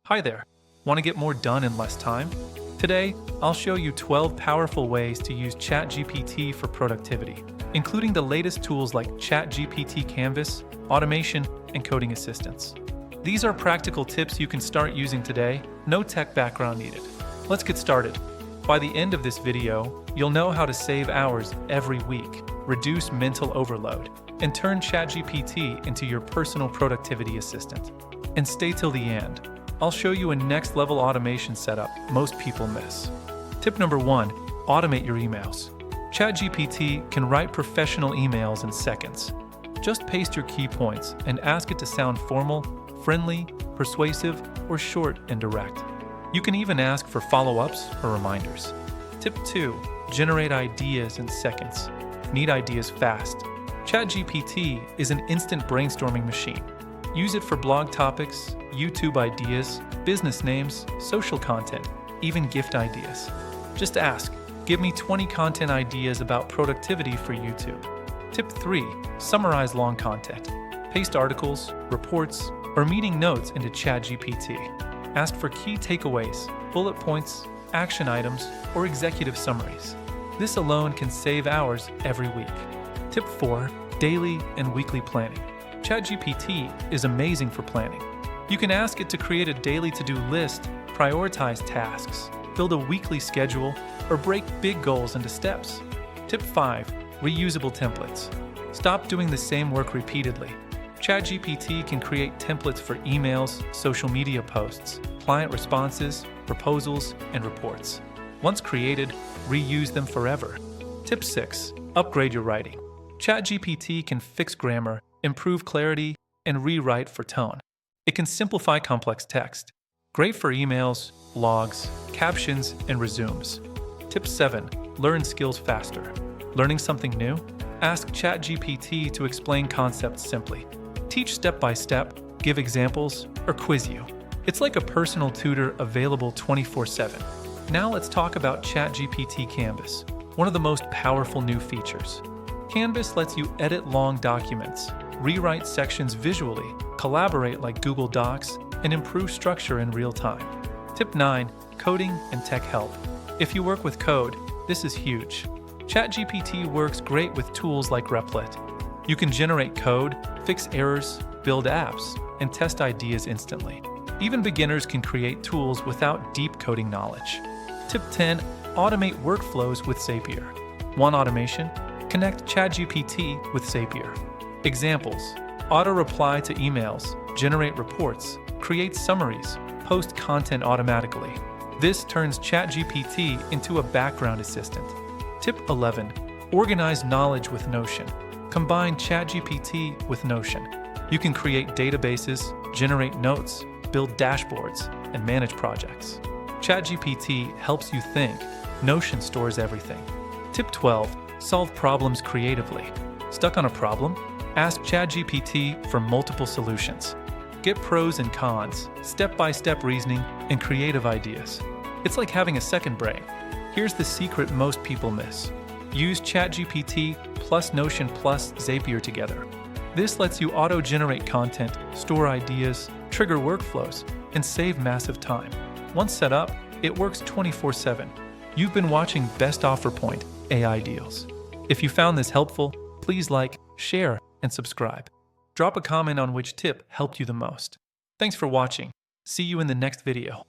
Hi there. Want to get more done in less time? Today, I'll show you 12 powerful ways to use ChatGPT for productivity, including the latest tools like ChatGPT Canvas, automation, and coding assistance. These are practical tips you can start using today, no tech background needed. Let's get started. By the end of this video, you'll know how to save hours every week, reduce mental overload, and turn ChatGPT into your personal productivity assistant. And stay till the end. I'll show you a next-level automation setup most people miss. Tip number 1, automate your emails. ChatGPT can write professional emails in seconds. Just paste your key points and ask it to sound formal, friendly, persuasive, or short and direct. You can even ask for follow-ups or reminders. Tip 2, generate ideas in seconds. Need ideas fast. ChatGPT is an instant brainstorming machine. Use it for blog topics, YouTube ideas, business names, social content, even gift ideas. Just ask, give me 20 content ideas about productivity for YouTube. Tip 3, summarize long content. Paste articles, reports, or meeting notes into ChatGPT. Ask for key takeaways, bullet points, action items, or executive summaries. This alone can save hours every week. Tip 4, daily and weekly planning. ChatGPT is amazing for planning. You can ask it to create a daily to-do list, prioritize tasks, build a weekly schedule, or break big goals into steps. Tip 5, reusable templates. Stop doing the same work repeatedly. ChatGPT can create templates for emails, social media posts, client responses, proposals, and reports. Once created, reuse them forever. Tip 6, upgrade your writing. ChatGPT can fix grammar, improve clarity, and rewrite for tone. It can simplify complex text. Great for emails, blogs, captions, and resumes. Tip 7, learn skills faster. Learning something new? Ask ChatGPT to explain concepts simply. Teach step by step, give examples, or quiz you. It's like a personal tutor available 24/7. Now let's talk about ChatGPT Canvas, one of the most powerful new features. Canvas lets you edit long documents, rewrite sections visually, collaborate like Google Docs, and improve structure in real time. Tip 9, coding and tech help. If you work with code, this is huge. ChatGPT works great with tools like Replit. You can generate code, fix errors, build apps, and test ideas instantly. Even beginners can create tools without deep coding knowledge. Tip 10, automate workflows with Zapier. Want automation? Connect ChatGPT with Zapier. Examples: auto-reply to emails, generate reports, create summaries, post content automatically. This turns ChatGPT into a background assistant. Tip 11, organize knowledge with Notion. Combine ChatGPT with Notion. You can create databases, generate notes, build dashboards, and manage projects. ChatGPT helps you think. Notion stores everything. Tip 12, solve problems creatively. Stuck on a problem? Ask ChatGPT for multiple solutions. Get pros and cons, step-by-step reasoning, and creative ideas. It's like having a second brain. Here's the secret most people miss. Use ChatGPT plus Notion plus Zapier together. This lets you auto-generate content, store ideas, trigger workflows, and save massive time. Once set up, it works 24/7. You've been watching BestOfferPoint AI Deals. If you found this helpful, please like, share, and subscribe. Drop a comment on which tip helped you the most. Thanks for watching. See you in the next video.